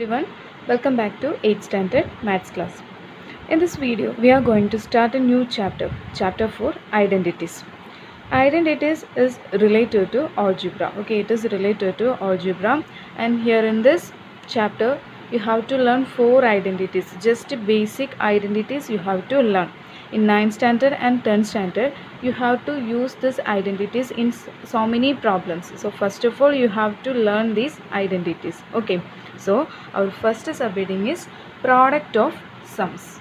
Everyone, welcome back to 8th standard maths class. In this video, we are going to start a new chapter, chapter 4, identities. Identities is related to algebra. Okay, it is related to algebra, and here in this chapter you have to learn 4 identities, just basic identities you have to learn. In 9th standard and 10th standard you have to use these identities in so many problems. So first of all you have to learn these identities. Okay, so our first subheading is product of sums.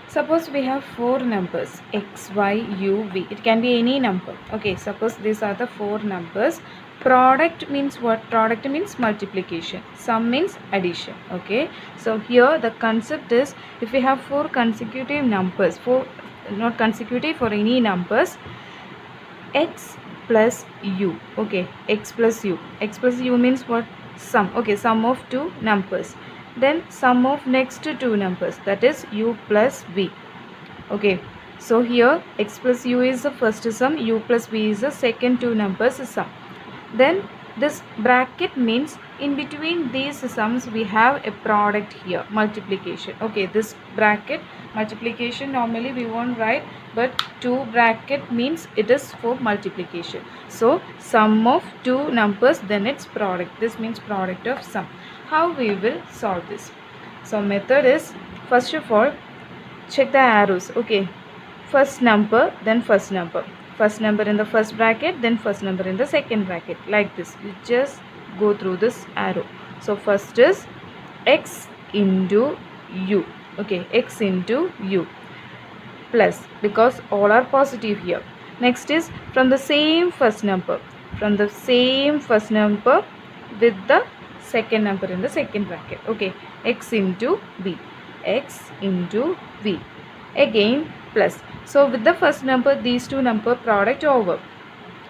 Suppose we have 4 numbers x, y, u, v. It can be any number. Okay, suppose these are the 4 numbers. Product means what? Product means multiplication. Sum means addition. Okay, so here the concept is, if we have 4 consecutive numbers, not consecutive, for any numbers, x plus u. Okay, x plus u. X plus u means what? Sum. Okay, sum of 2 numbers. Then sum of next 2 numbers, that is u plus v. Okay, so here x plus u is the first sum, u plus v is the second 2 numbers sum. Then this bracket means in between these sums we have a product here, multiplication. Okay, this bracket multiplication normally we won't write, but 2 bracket means it is for multiplication. So sum of 2 numbers, then its product. This means product of sum. How we will solve this? So method is, first of all check the arrows. Okay, first number, then first number. First number in the first bracket, then first number in the second bracket, like this. You just go through this arrow. So first is x into u. Okay, x into u plus, because all are positive here. Next is from the same first number, with the second number in the second bracket. Okay, x into v, again plus. So with the first number, these 2 number product over.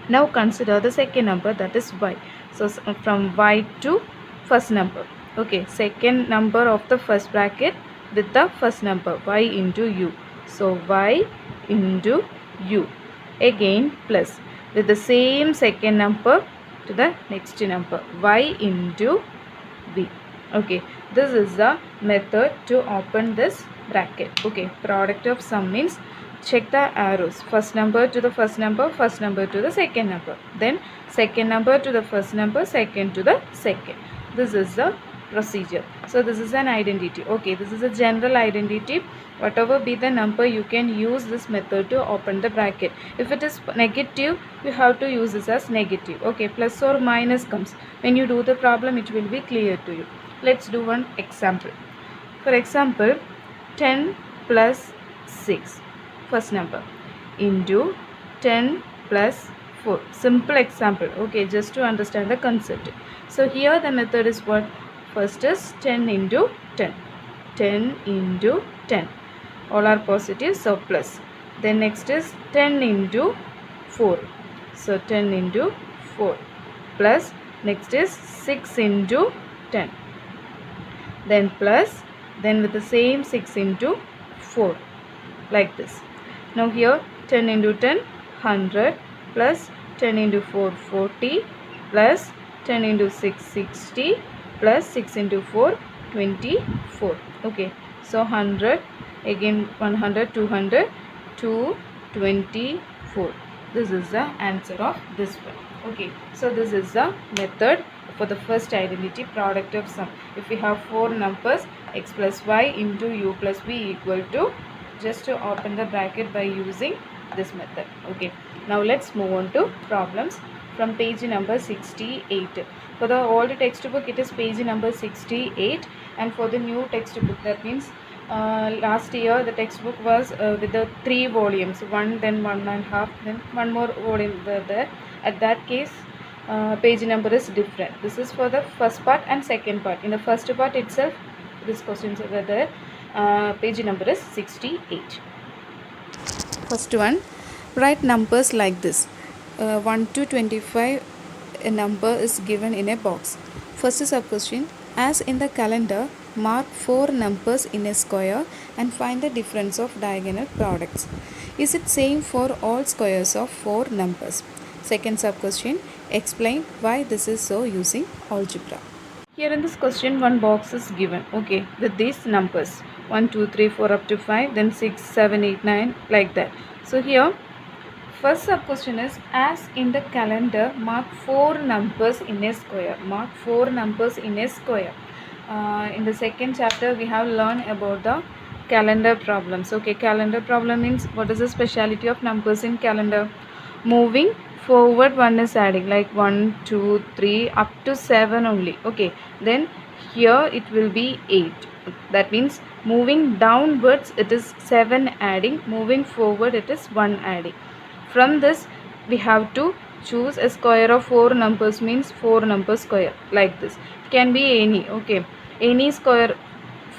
Now consider the second number, that is y. So from y to first number. Okay, second number of the first bracket with the first number, y into u. So y into u, again plus, with the same second number to the next number, y into v. Okay, this is the method to open this bracket. Okay, product of sum means, check the arrows, first number to the first number to the second number, then second number to the first number, second to the second. This is the procedure. So this is an identity. Okay, this is a general identity. Whatever be the number, you can use this method to open the bracket. If it is negative, you have to use this as negative. Okay, plus or minus comes. When you do the problem, it will be clear to you. Let's do one example. For example, 10 plus 6, first number, into 10 plus 4. Simple example. Okay, just to understand the concept. So here the method is what? First is 10 into 10. 10 into 10. All are positive, so plus. Then next is 10 into 4. So 10 into 4. Plus. Next is 6 into 10. Then plus. Then with the same 6 into 4. Like this. Now here 10 into 10, 100. Plus 10 into 4, 40. Plus 10 into 6, 60. Plus 6 into 4, 24. Okay, so 100, again 100, 200, 224. This is the answer of this one. Okay, so this is the method for the first identity, product of sum. If we have 4 numbers, x plus y into u plus v equal to, just to open the bracket by using this method. Okay, now let's move on to problems from page number 68. For the old textbook, it is page number 68, and for the new textbook, that means last year the textbook was with the 3 volumes, one, then 1.5, then one more volume there. At that case, page number is different. This is for the first part and second part. In the first part itself, these questions were there. Page number is 68. First one, write numbers like this. 1 to 25, a number is given in a box. First sub question, as in the calendar, mark 4 numbers in a square and find the difference of diagonal products. Is it same for all squares of 4 numbers? Second sub question, explain why this is so using algebra. Here in this question, one box is given, okay, with these numbers 1, 2, 3, 4 up to 5, then 6, 7, 8, 9, like that. So here, first sub question is, as in the calendar, mark 4 numbers in a square. Mark 4 numbers in a square. In the second chapter, we have learned about the calendar problems. Okay, calendar problem means what is the speciality of numbers in calendar? Moving forward, one is adding, like 1, 2, 3 up to 7 only. Okay, then here it will be 8. That means moving downwards it is 7 adding, moving forward it is 1 adding. From this we have to choose a square of 4 numbers, means 4 number square, like this. It can be any, okay, any square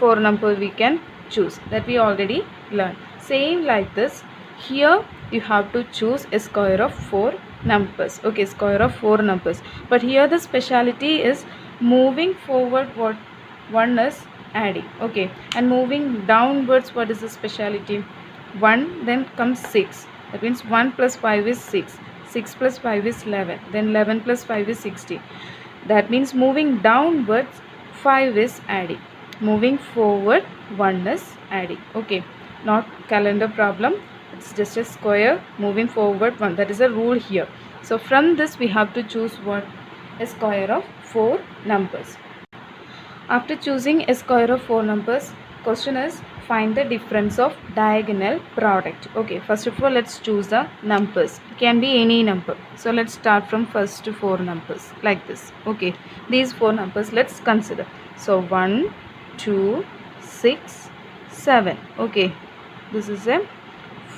4 number we can choose, that we already learned. Same like this, here you have to choose a square of 4 numbers, okay, square of 4 numbers. But here the speciality is moving forward what one is adding, okay, and moving downwards what is the speciality? 1, then comes 6. That means 1 plus 5 is 6. 6 plus 5 is 11. Then 11 plus 5 is 16. That means moving downwards 5 is adding. Moving forward 1 is adding. Okay, not calendar problem. It's just a square. Moving forward 1. That is a rule here. So from this we have to choose what? A square of 4 numbers. After choosing a square of 4 numbers, question is, find the difference of diagonal product. Okay, first of all let's choose the numbers. It can be any number. So let's start from first to 4 numbers, like this. Okay, these 4 numbers let's consider. So 1, 2, 6, 7. Okay, this is a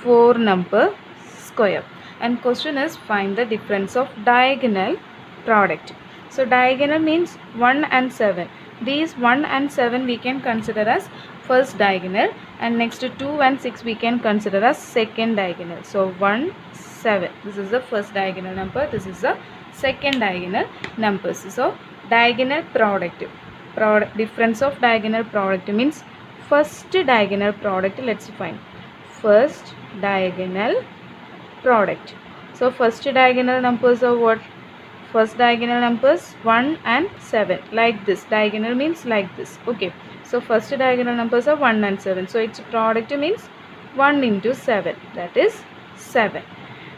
4 number square. And question is, find the difference of diagonal product. So diagonal means 1 and 7. These 1 and 7 we can consider as first diagonal, and next to 2 and 6 we can consider as second diagonal. So 1, 7. This is the first diagonal number. This is the second diagonal numbers. So diagonal product. Difference of diagonal product means first diagonal product. Let's find first diagonal product. So first diagonal numbers are what? First diagonal numbers 1 and 7, like this. Diagonal means like this. Okay, so first diagonal numbers are 1 and 7. So its product means 1 into 7, that is 7.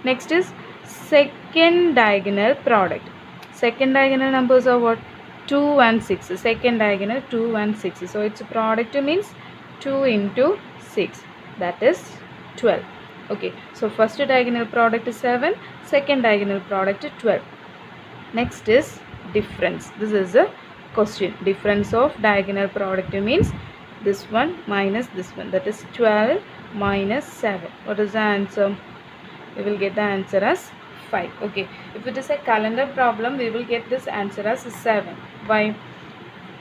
Next is second diagonal product. Second diagonal numbers are what? 2 and 6. Second diagonal 2 and 6. So its product means 2 into 6, that is 12. Okay, so first diagonal product is 7, second diagonal product is 12. Next is difference. This is a question. Difference of diagonal product means this one minus this one, that is 12 minus 7. What is the answer? We will get the answer as 5. Okay, if it is a calendar problem, we will get this answer as 7. Why?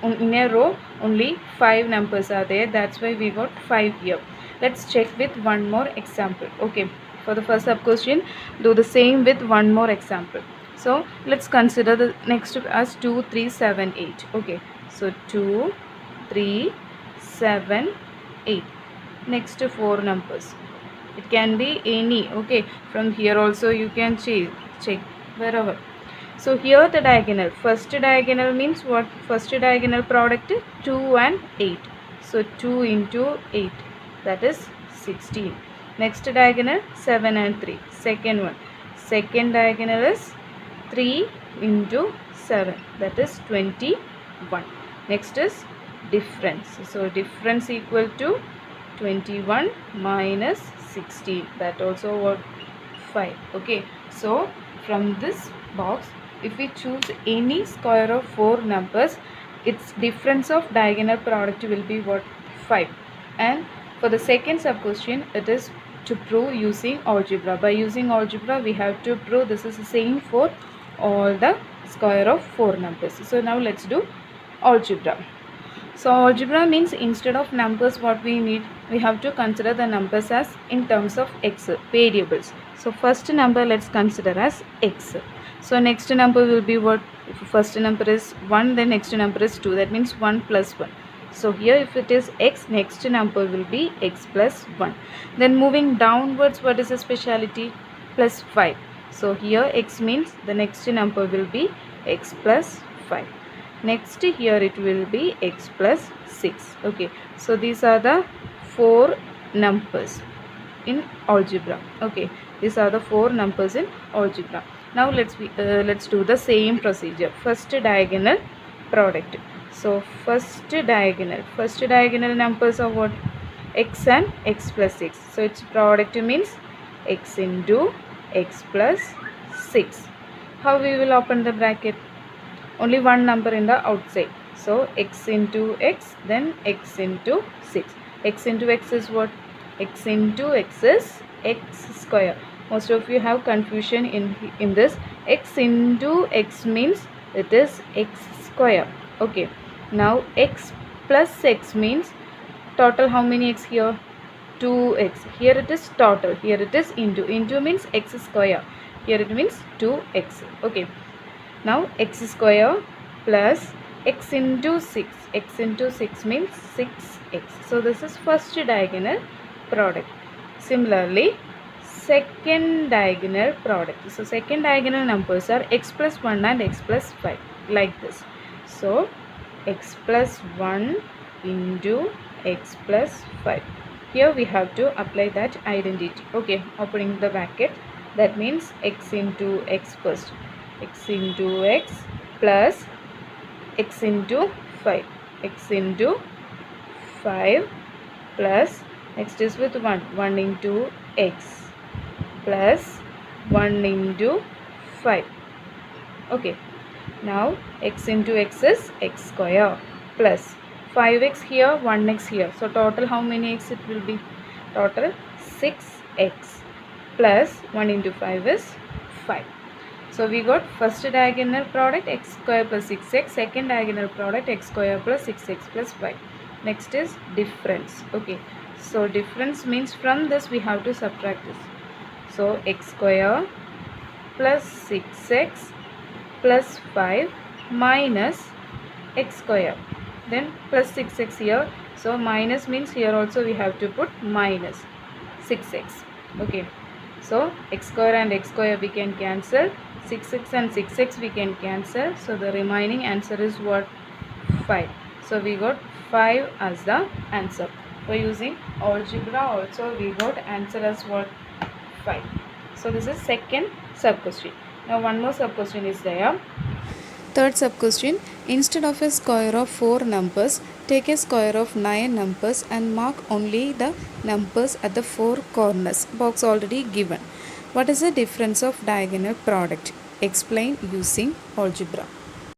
In a row only 5 numbers are there, that's why we got 5 here. Let's check with one more example. Okay, for the first sub question, do the same with one more example. So let's consider the next as 2, 3, 7, 8. Okay, so 2, 3, 7, 8. Next to 4 numbers. It can be any. Okay, from here also you can check wherever. So here the diagonal. First diagonal means what? First diagonal product 2 and 8. So 2 into 8, that is 16. Next diagonal 7 and 3. Second one. Second diagonal is 3 into 7, that is 21. Next is difference. So difference equal to 21 minus 16, that also what? 5. Okay, so from this box, if we choose any square of 4 numbers, its difference of diagonal product will be what? 5. And for the second sub question, it is to prove using algebra. By using algebra we have to prove this is the same for all the square of 4 numbers. So now let's do algebra. So algebra means instead of numbers what we need, we have to consider the numbers as in terms of x, variables. So first number let's consider as x. So next number will be what? If first number is 1, then next number is 2, that means 1 plus 1. So here if it is x, next number will be x plus 1. Then moving downwards, what is the speciality? Plus 5. So here x means the next number will be x plus 5. Next here it will be x plus 6. Okay, so these are the 4 numbers in algebra. Okay, these are the 4 numbers in algebra. Now let's do the same procedure. First diagonal product. So first diagonal numbers are what? X and x plus 6. So its product means x into x plus 6. How we will open the bracket? Only one number in the outside. So x into x, then x into 6. X into x is what? X into x is x square. Most of you have confusion in this. X into x means it is x square. Okay. Now x plus x means total how many x here? 2x. Here it is total. Here it is into. Into means x square. Here it means 2x. Okay. Now x square plus x into 6. X into 6 means 6x. So this is first diagonal product. Similarly, second diagonal product. So second diagonal numbers are x plus 1 and x plus 5, like this. So x plus 1 into x plus 5. Here we have to apply that identity. Okay, opening the bracket. That means x into x first. X into x plus x into 5. X into 5 plus next is with 1. 1 into x plus 1 into 5. Okay. Now x into x is x square plus 5x here, 1x here. So total how many x it will be? Total 6x plus 1 into 5 is 5. So we got first diagonal product x square plus 6x, second diagonal product x square plus 6x plus 5. Next is difference. Okay, so difference means from this we have to subtract this. So x square plus 6x plus 5 minus x square, then plus 6x here. So minus means here also we have to put minus 6x. Okay, so x square and x square we can cancel, 6x and 6x we can cancel. So the remaining answer is what? 5. So we got 5 as the answer. For using algebra also we got answer as what? 5. So this is second sub question. Now one more sub question is there. Third sub question, instead of a square of 4 numbers, take a square of 9 numbers and mark only the numbers at the 4 corners. Box already given. What is the difference of diagonal product? Explain using algebra.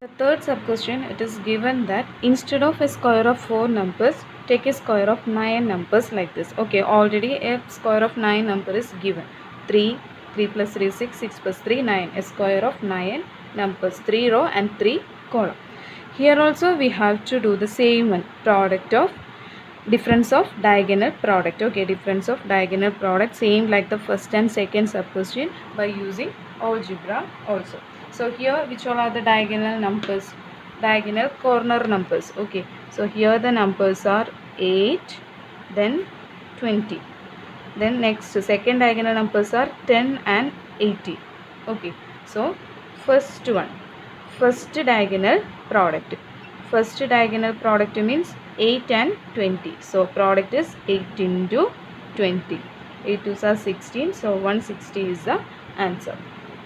The third sub question, it is given that instead of a square of 4 numbers, take a square of 9 numbers like this. Okay, already a square of 9 number is given. 3 plus 3 6 plus 3 9. A square of 9 numbers, 3 row and 3 column. Here also we have to do the same one, product of difference of diagonal product. Okay, difference of diagonal product, same like the first and second sub question by using algebra also. So here which all are the diagonal numbers? Diagonal corner numbers. Okay, so here the numbers are 8, then 20. Then next second diagonal numbers are 10 and 80. Okay, so first one, first diagonal product. First diagonal product means 8 and 20. So product is 8 into 20. 8 2s are 16. So 160 is the answer.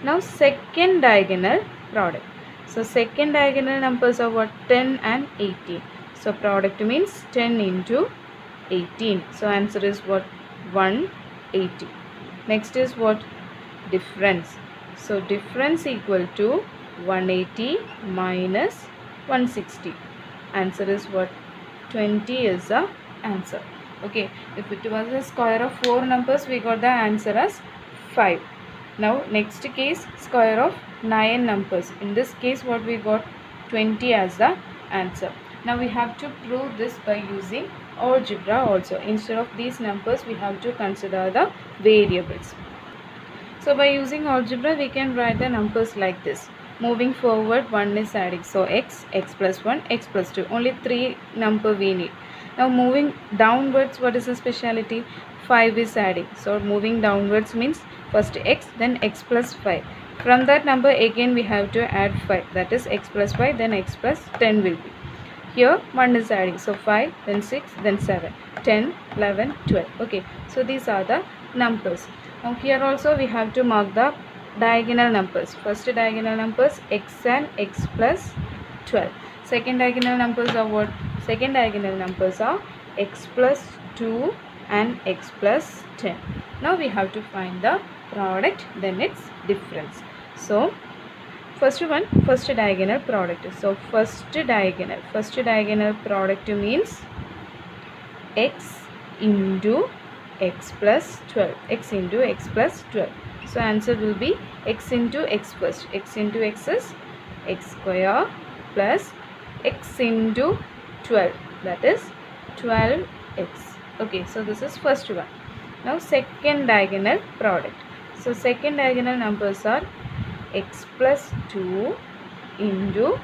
Now second diagonal product. So second diagonal numbers are what? 10 and 18. So product means 10 into 18. So answer is what? 180. Next is what? Difference. So difference equal to 180 minus 160. Answer is what? 20 is the answer. Okay, if it was a square of 4 numbers, we got the answer as 5. Now next case, square of 9 numbers. In this case what we got? 20 as the answer. Now we have to prove this by using algebra also. Instead of these numbers we have to consider the variables. So by using algebra we can write the numbers like this. Moving forward, 1 is adding. So x plus 1, x plus 2. Only 3 number we need. Now moving downwards, what is the speciality? 5 is adding. So moving downwards means first x, then x plus 5. From that number again we have to add 5, that is x plus 5, then x plus 10 will be. Here 1 is adding, so 5, then 6, then 7, 10, 11, 12. Okay, so these are the numbers. Now here also we have to mark the diagonal numbers. First diagonal numbers x and x plus 12. Second diagonal numbers are what? Second diagonal numbers are x plus 2 and x plus 10. Now we have to find the product, then its difference. So first diagonal product. So first diagonal product means x into x plus 12, x into x plus 12. So answer will be x into x first. X into x is x square plus x into 12, that is 12x. Okay, so this is first one. Now second diagonal product. So second diagonal numbers are x plus 2 into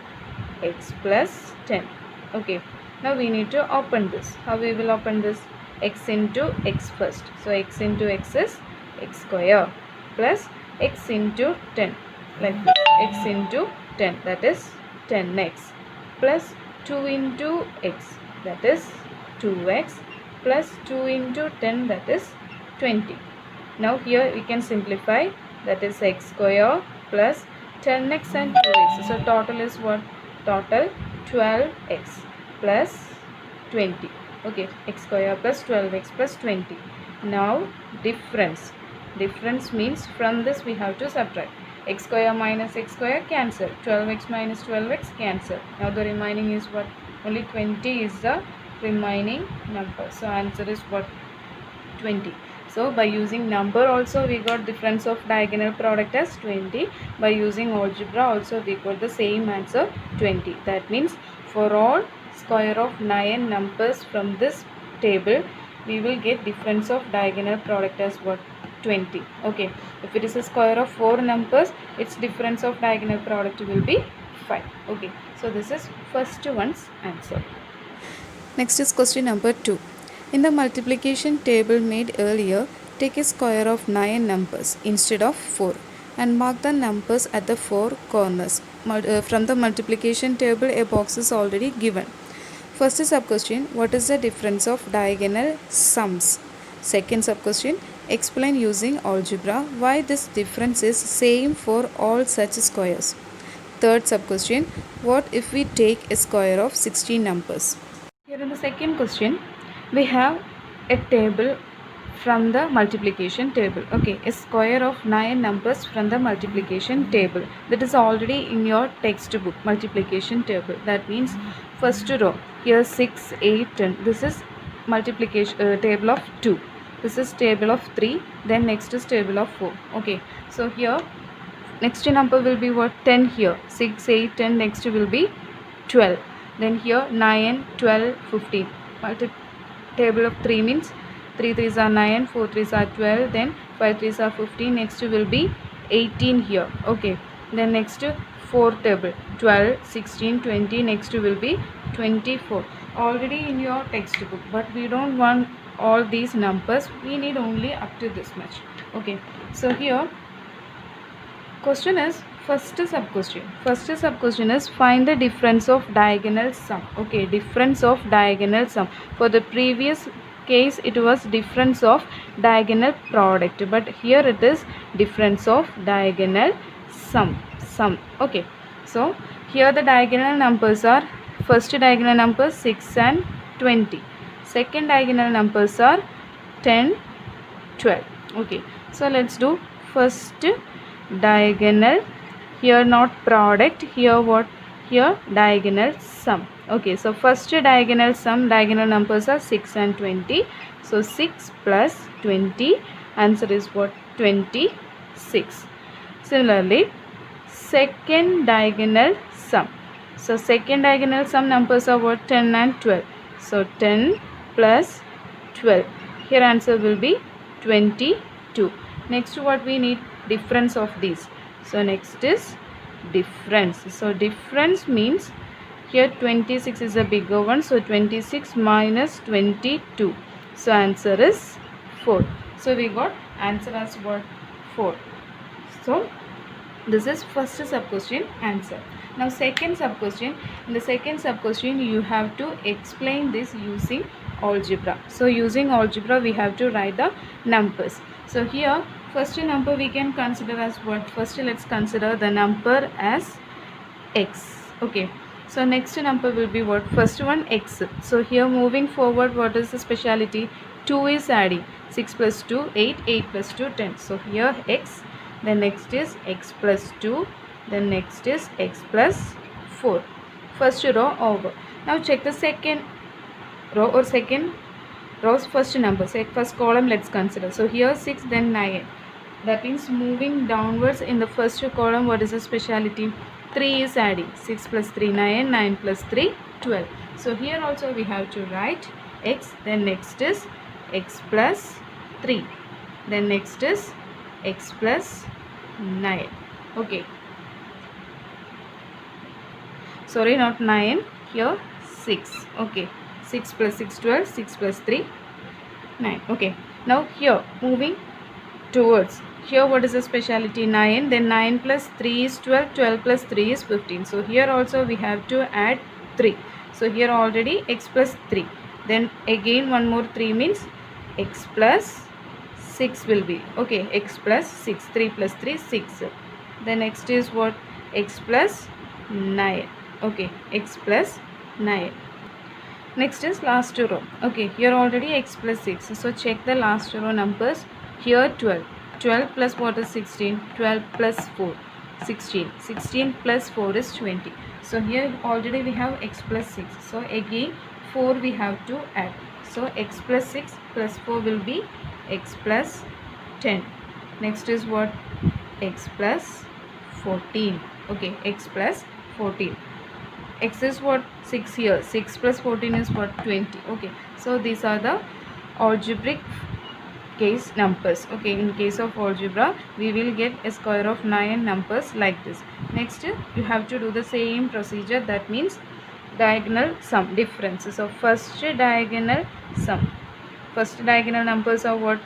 x plus 10. Okay, now we need to open this. How we will open this? X into x first. So x into x is x square plus x into 10, like this. X into 10, that is 10x, plus 2 into x, that is 2x, plus 2 into 10, that is 20. Now here we can simplify, that is x square plus 10x and 2x. So total is what? Total 12x plus 20. Okay, x square plus 12x plus 20. Now difference. Difference means from this we have to subtract. X square minus x square cancel. 12x minus 12x cancel. Now the remaining is what? Only 20 is the remaining number. So answer is what? 20. So by using number also we got difference of diagonal product as 20. By using algebra also we got the same answer, 20. That means for all square of 9 numbers from this table we will get difference of diagonal product as what? 20. Okay, if it is a square of 4 numbers, its difference of diagonal product will be 5. Okay, so this is first one's answer. Next is question number 2. In the multiplication table made earlier, take a square of 9 numbers instead of 4 and mark the numbers at the 4 corners. From the multiplication table, a box is already given. First sub-question, what is the difference of diagonal sums? Second sub-question, explain using algebra why this difference is same for all such squares. Third sub-question, what if we take a square of 16 numbers? Here in the second question, we have a table from the multiplication table. Okay, a square of 9 numbers from the multiplication table. That is already in your textbook, multiplication table. That means first row, here 6, 8, 10. This is multiplication table of 2. This is table of 3. Then next is table of 4. Okay, so here next number will be what? 10 here. 6, 8, 10. Next will be 12. Then here 9, 12, 15. Table of 3 means 3 3s are 9, 4 3s are 12, then 5 3s are 15. Next will be 18 here. Okay, then next 4 table 12, 16, 20. Next will be 24. Already in your textbook, but we don't want all these numbers. We need only up to this much. Okay, so here question is first sub-question is find the difference of diagonal sum. Okay, difference of diagonal sum. For the previous case it was difference of diagonal product, but here it is difference of diagonal sum. Okay, so here the diagonal numbers are, first diagonal numbers 6 and 20. Second diagonal numbers are 10, 12. Okay, so let's do first diagonal. Here not product, here what? Here diagonal sum. Okay, so first diagonal sum, diagonal numbers are 6 and 20. So 6 plus 20, answer is what? 26. Similarly, second diagonal sum. So second diagonal sum numbers are what? 10 and 12. So 10 plus 12. Here answer will be 22. Next what we need? Difference of these. So next is difference. So difference means here 26 is a bigger one. So 26 minus 22. So answer is 4. So we got answer as what? 4. So This is first sub question answer. Now second sub question. In the second sub question you have to explain this using algebra. So using algebra we have to write the numbers. So here first number we can consider as what? First let's consider the number as x. Okay, so next number will be what? First one x. So here moving forward, what is the speciality? 2 is adding. 6 plus 2 8, 8 plus 2 10. So here x, then next is x plus 2, then next is x plus 4. First row over. Now check the second row or second row's first number. Say first column let's consider. So here 6, then 9. That means moving downwards in the first column, what is the speciality? 3 is adding. 6 plus 3 9, 9 plus 3 12. So here also we have to write x, then next is x plus 3, then next is x plus 9. Okay, sorry, not 9, here 6. Okay, 6 plus 6 12, 6 plus 3 9. Okay, now here moving towards, here what is the speciality? 9, then 9 plus 3 is 12, 12 plus 3 is 15. So here also we have to add 3. So here already x plus 3, then again one more 3 means x plus 6 will be. Okay, x plus 6, 3 plus 3 6. Then next is what? X plus 9. Okay, x plus 9. Next is last row. Okay, here already x plus 6. So check the last row numbers. Here 12. 12 plus what is 16? 12 plus 4, 16. 16 plus 4 is 20. So here already we have x plus 6. So again 4 we have to add. So x plus 6 plus 4 will be x plus 10. Next is what? X plus 14. Okay, x plus 14. X is what? 6 here. 6 plus 14 is what? 20. Okay, so these are the algebraic case numbers. Okay, in case of algebra we will get a square of 9 numbers like this. Next you have to do the same procedure, that means diagonal sum differences. So first diagonal sum, first diagonal numbers are what?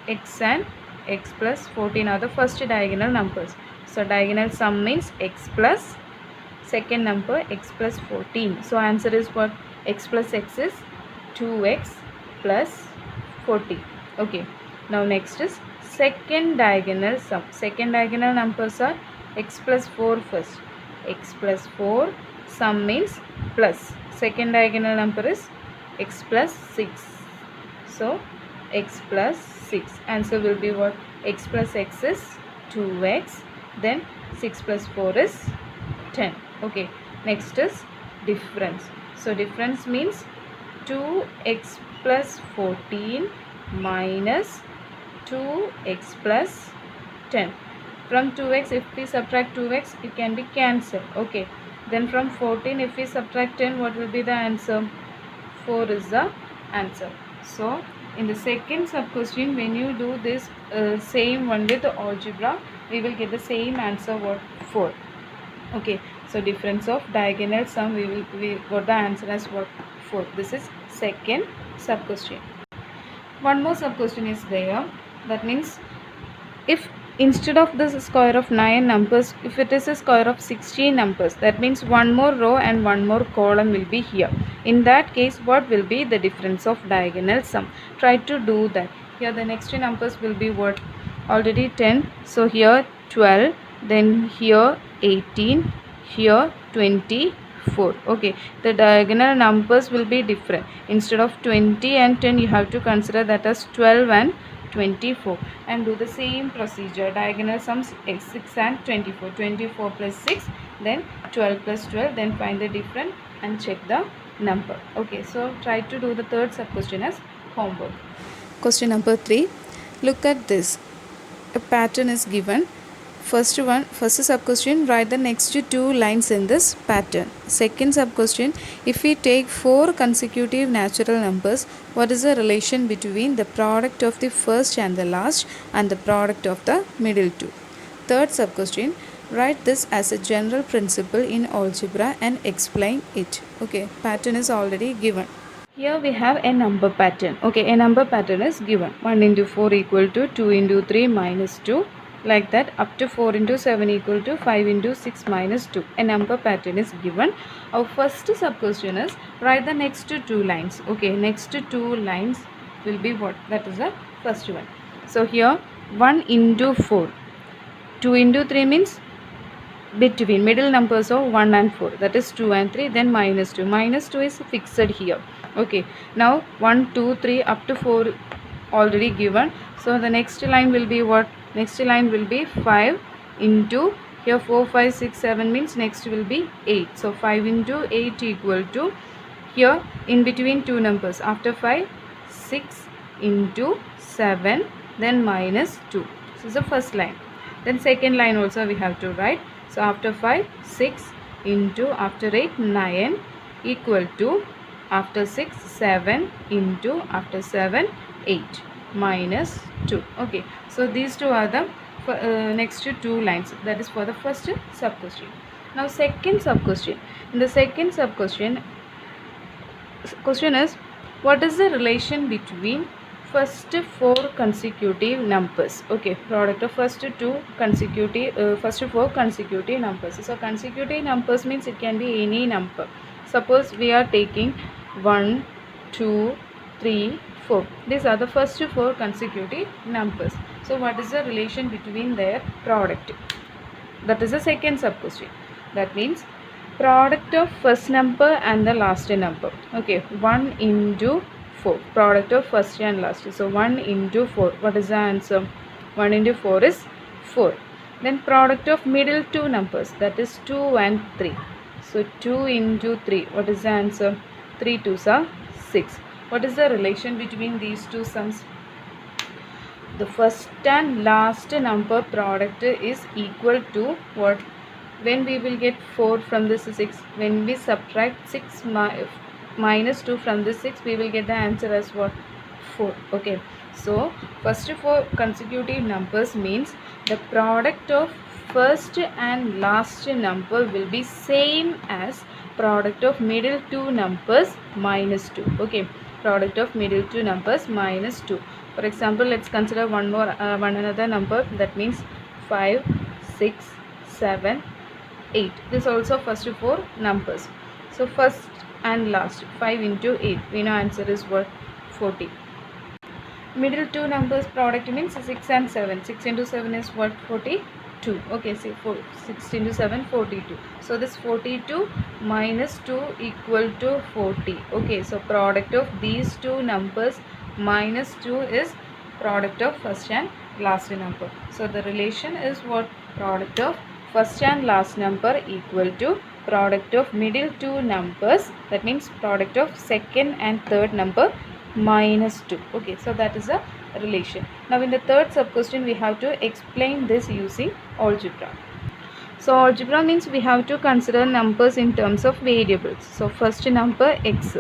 X and x plus 14 are the first diagonal numbers. So diagonal sum means x plus second number x plus 14. So answer is what? X plus x is 2x plus 40. Okay, now next is second diagonal sum. Second diagonal numbers are x plus 4 first. X plus 4 sum means plus. Second diagonal number is x plus 6. So x plus 6. Answer will be what? X plus x is 2x. Then 6 plus 4 is 10. Okay, next is difference. So difference means 2x plus 14 minus 2x plus 10. From 2x if we subtract 2x it can be cancelled. Okay, then from 14 if we subtract 10, what will be the answer? 4 is the answer. So in the second sub question, when you do this same one with the algebra, we will get the same answer, what? 4. Okay, so difference of diagonal sum, we got the answer as what? 4. This is second sub question. One more sub question is there, that means if instead of the square of 9 numbers, if it is a square of 16 numbers, that means one more row and one more column will be here. In that case, what will be the difference of diagonal sum? Try to do that. Here the next numbers will be what? Already 10. So here 12, then here 18, here 24. Okay, the diagonal numbers will be different. Instead of 20 and 10, you have to consider that as 12 and 24, and do the same procedure. Diagonal sums 6 and 24. 24 plus 6, then 12 plus 12, then find the difference and check the number. Okay, so try to do the third sub question as homework. Question number 3. Look at this. A pattern is given. First sub question, write the next 2 lines in this pattern. Second sub question, if we take 4 consecutive natural numbers, what is the relation between the product of the first and the last and the product of the middle two? Third sub question, write this as a general principle in algebra and explain it. Okay, pattern is already given. Here we have a number pattern. Okay, a number pattern is given. 1 into 4 equal to 2 into 3 minus 2. like that up to 4 into 7 equal to 5 into 6 minus 2. A number pattern is given. Our first sub question is write the next two lines. Okay, next two lines will be what? That is the first one. So here 1 into 4. 2 into 3 means between middle numbers of 1 and 4, that is 2 and 3, then minus 2. Minus 2 is fixed here. Okay, now 1, 2, 3 up to 4 already given. So the next line will be what? Next line will be 5 into, here 4, 5, 6, 7 means next will be 8. So 5 into 8 equal to, here in between two numbers, after 5, 6 into 7, then minus 2. This is the first line. Then second line also we have to write. So after 5, 6 into, after 8, 9 equal to, after 6, 7 into, after 7, 8 minus 2. Okay, so these two are the next two lines. That is for the first sub question. Now second sub question. In the second sub question is what is the relation between first 4 consecutive numbers? Okay, product of first 4 consecutive numbers. So consecutive numbers means it can be any number. Suppose we are taking 1, 2, 3, 4. These are the first 4 consecutive numbers. So what is the relation between their product? That is the second sub question. That means product of first number and the last number. Okay, 1 into 4, product of first and last. So 1 into 4, what is the answer? 1 into 4 is 4. Then product of middle two numbers, that is 2 and 3. So 2 into 3, what is the answer? 3 2s are 6. What is the relation between these two sums? The first and last number product is equal to what? When we will get 4 from this 6, when we subtract 6 minus 2 from this 6, we will get the answer as what? 4. Okay, so first 4 consecutive numbers means the product of first and last number will be same as product of middle two numbers minus 2. Okay, product of middle two numbers minus 2. For example, let's consider one another number. That means 5, 6, 7, 8. This also first 4 numbers. So first and last, 5 into 8, we know answer is what? 40. Middle two numbers product means 6 and 7. 6 into 7 is what? 42. Okay, see 6 into 7, 42. So this 42 minus 2 equal to 40. Okay, so product of these two numbers minus 2 is product of first and last number. So the relation is what? Product of first and last number equal to product of middle two numbers, that means product of second and third number minus 2. Okay, so that is a relation. Now in the third sub question we have to explain this using algebra. So algebra means we have to consider numbers in terms of variables. So first number x,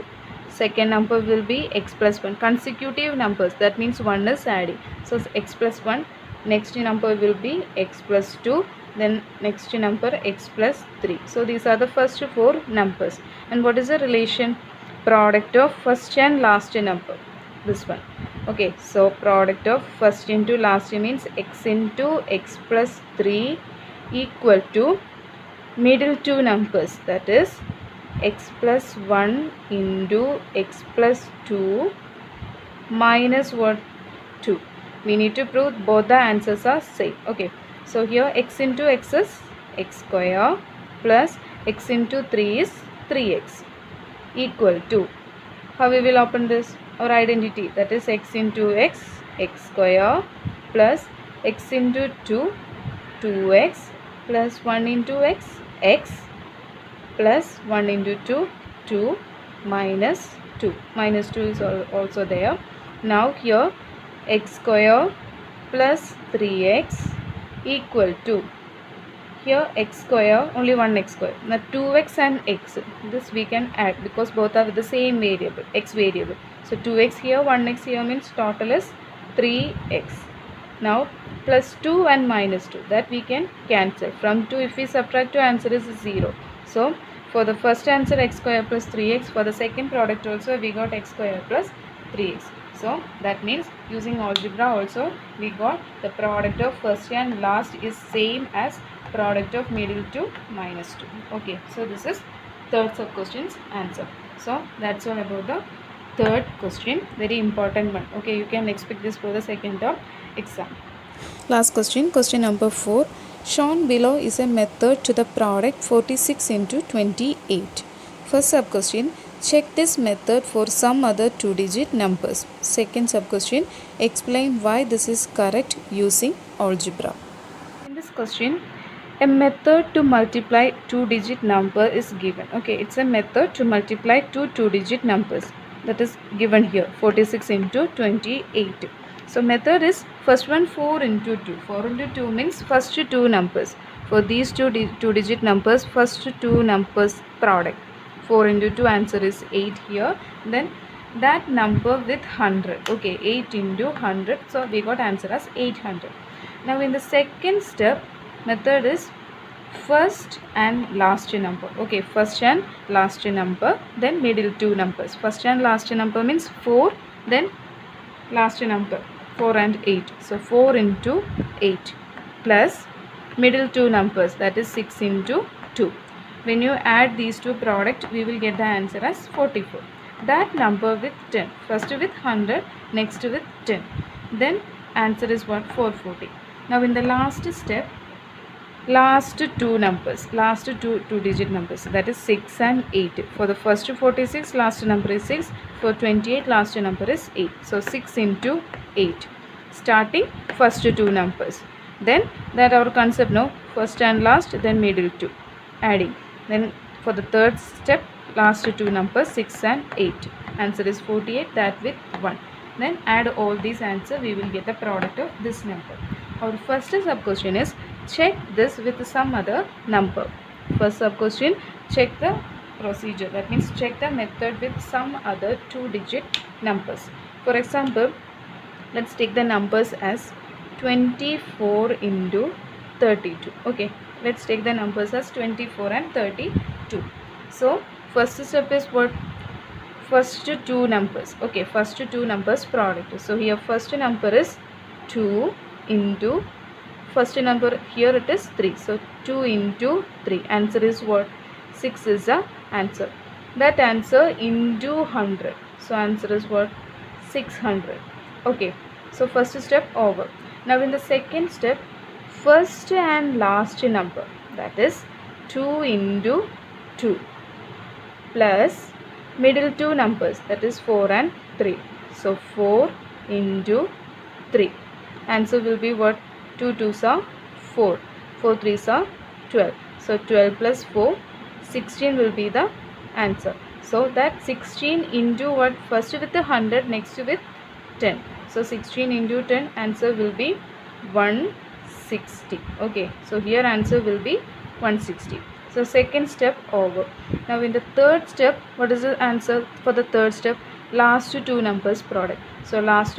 second number will be x plus 1. Consecutive numbers, that means 1 is adding. So x plus 1, next number will be x plus 2, then next number x plus 3. So these are the first 4 numbers. And what is the relation? Product of first and last number, this one. Okay, so product of first into last means x into x plus 3 equal to middle two numbers, that is x plus 1 into x plus 2 minus what? 2. We need to prove both the answers are same. Okay, so here x into x is x square plus x into 3 is 3x equal to, how we will open this? Our identity, that is x into x, x square plus x into 2, 2x plus 1 into x, x plus 1 into 2, 2 minus 2. Minus 2 is also there. Now here x square plus 3x equal to, here x square, only one x square. Now 2x and x, this we can add because both are the same variable, x variable. So 2x here, 1x here means total is 3x. Now plus 2 and minus 2, that we can cancel. From 2 if we subtract 2, answer is 0. So for the first answer x square plus 3x, for the second product also we got x square plus 3x. So that means using algebra also we got the product of first and last is same as product of middle to minus 2. Okay, so this is third sub question's answer. So that's all about the third question, very important one. Okay, you can expect this for the second term exam. Last question, question number 4. Shown below is a method to the product 46 into 28. First sub question, check this method for some other two-digit numbers. Second sub question, explain why this is correct using algebra. In this question, a method to multiply two-digit number is given. Okay, it's a method to multiply two-digit numbers. That is given here, 46 into 28. So method is first one 4 into 2. 4 into 2 means first two numbers. For these two-digit numbers, first two numbers product. 4 into 2 answer is 8 here. Then that number with 100. Okay, 8 into 100. So we got answer as 800. Now in the second step, method is first and last number. Okay, first and last number, then middle two numbers. First and last number means 4, then last number 4 and 8. So 4 into 8 plus middle two numbers, that is 6 into 2. When you add these two product, we will get the answer as 44. That number with 10. First with 100, next with 10. Then answer is what? 440. Now in the last step, last two numbers, last two-digit numbers, that is 6 and 8. For the first 46, last number is 6. For 28, last number is 8. So 6 into 8. Starting first two numbers. Then that our concept, no, first and last, then middle two. Adding. Then for the third step, last two numbers 6 and 8. Answer is 48, that with 1. Then add all these answer, we will get the product of this number. Our first sub question is check this with some other number. First sub question, check the procedure, that means check the method with some other two-digit numbers. For example, let's take the numbers as 24 into 32. Okay, let's take the numbers as 24 and 32. So first step is what? First two numbers. Okay, first two numbers product. So here first number is 2 into first number, here it is 3. So 2 into 3. Answer is what? 6 is the answer. That answer into 100. So answer is what? 600. Okay, so first step over. Now in the second step, first and last number, that is 2 into 2 plus middle two numbers, that is 4 and 3. So 4 into 3. Answer will be what? 2 2s are 4. 4 3s are 12. So 12 plus 4, 16 will be the answer. So that 16 into what? First with 100, next with 10. So 16 into 10, answer will be 160. Okay, so here answer will be 160. So second step over. Now in the third step, what is the answer for the third step? Last two numbers product. So last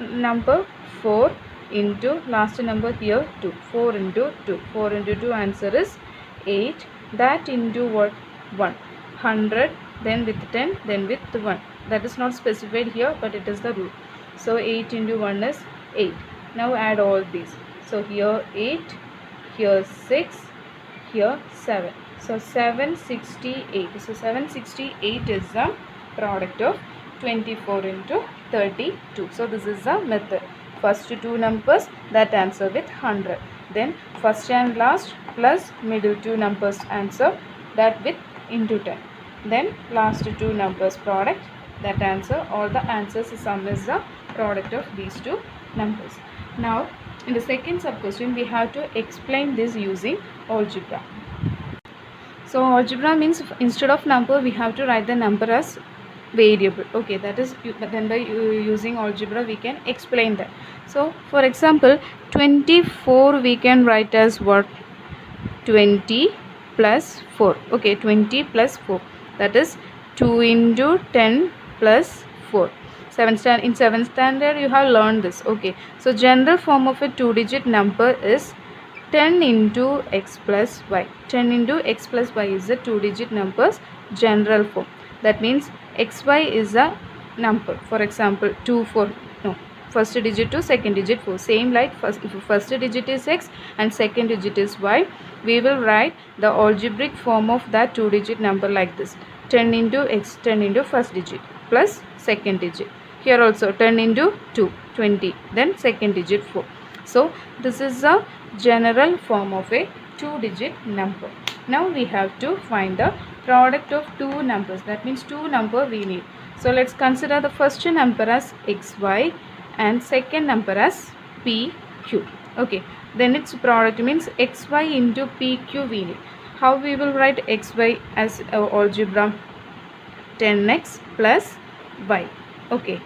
number 4 into last number here 2. 4 into 2. 4 into 2 answer is 8. That into what? 1. 100, then with 10, then with 1. That is not specified here, but it is the rule. So 8 into 1 is 8. Now add all these. So here 8, here 6, here 7. So 768. So 768 is the product of 24 into 32. So this is the method. First two numbers, that answer with 100. Then first and last plus middle two numbers answer, that with into 10. Then last two numbers product, that answer, all the answers sum is the product of these two numbers. Now in the second sub question, we have to explain this using algebra. So algebra means instead of number, we have to write the number as variable. Okay, that is, then by using algebra we can explain that. So for example, 24 we can write as what? 20 plus 4. Okay, 20 plus 4, that is 2 into 10 plus 4. In 7th standard you have learned this. Okay, so general form of a two-digit number is 10 into x plus y. 10 into x plus y is the two-digit numbers general form. That means xy is a number. For example, 2 4, no, first digit to second digit 4. Same like if first digit is x and second digit is y, we will write the algebraic form of that 2-digit number like this: 10 into x, 10 into first digit plus second digit. Here also 10 into 2, 20, then second digit 4. So this is a general form of a 2-digit number. Now we have to find the product of two numbers. That means two number we need. So let's consider the first number as xy and second number as pq. Okay, then its product means xy into pq we need. How we will write xy as algebra? 10x plus y. Okay,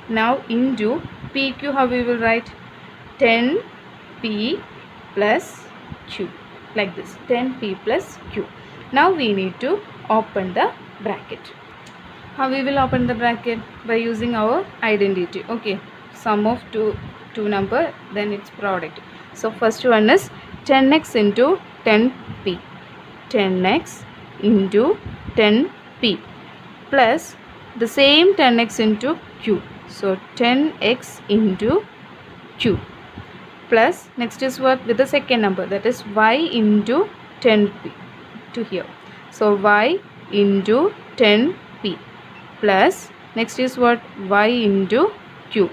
now into pq, how we will write? 10p plus q, like this, 10p plus q. Now we need to open the bracket. How we will open the bracket? By using our identity. Okay, sum of two number, then its product. So first one is 10x into 10p, 10x into 10p plus the same 10x into q, so 10x into q, plus next is what? With the second number, that is y into 10p to here, so y into 10p plus next is what? Y into q,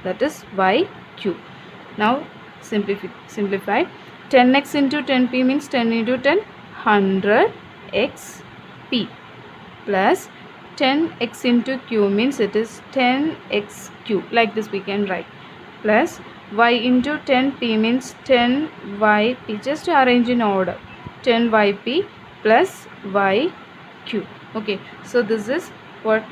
that is yq. Now simplify. 10x into 10p means 10 into 10, 100xp plus 10x into q means it is 10xq, like this we can write, plus y into 10p means 10yp, just arrange in order, 10yp plus yq. Okay, so this is what,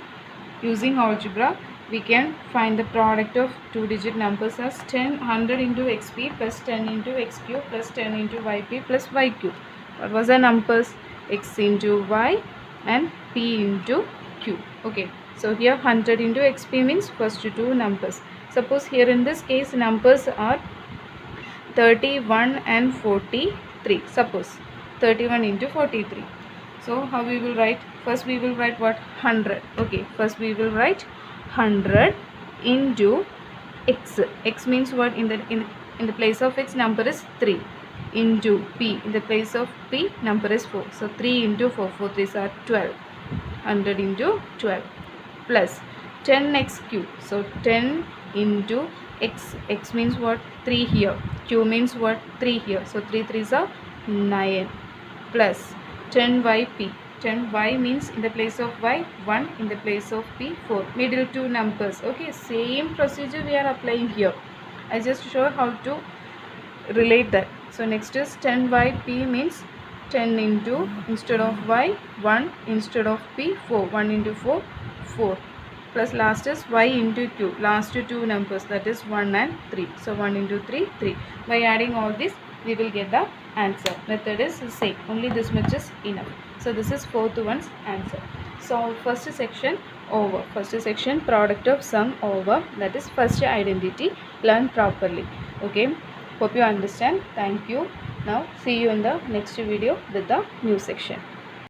using algebra we can find the product of 2-digit numbers as 100 into xp plus 10 into xq plus 10 into yp plus yq. What was the numbers? X into y and p into q. Okay, so here 100 into xp means first two numbers. Suppose here in this case numbers are 31 and 43. Suppose 31 into 43. So how we will write? First we will write what? 100. Okay, first we will write 100 into x. X means what? In the place of x number is 3, into p, in the place of p number is 4. So 3 into 4, 4 3s are 12. 100 into 12 plus 10xq. So 10 into x. X means what? 3 here. Q means what? 3 here. So 3 3s are 9 plus 10yp. 10y means in the place of y 1, in the place of p 4. Middle two numbers. Okay, same procedure we are applying here. I just show how to relate that. So next is 10yp means 10 into, instead of y 1, instead of p 4, 1 into 4 4, plus last is y into q, last two numbers, that is 1 and 3. So 1 into 3 3. By adding all this we will get the answer. Method is same, only this much is enough. So this is fourth one's answer. So first section over. First section, product of sum over, that is first identity, learn properly. Okay, hope you understand. Thank you. Now see you in the next video with the new section.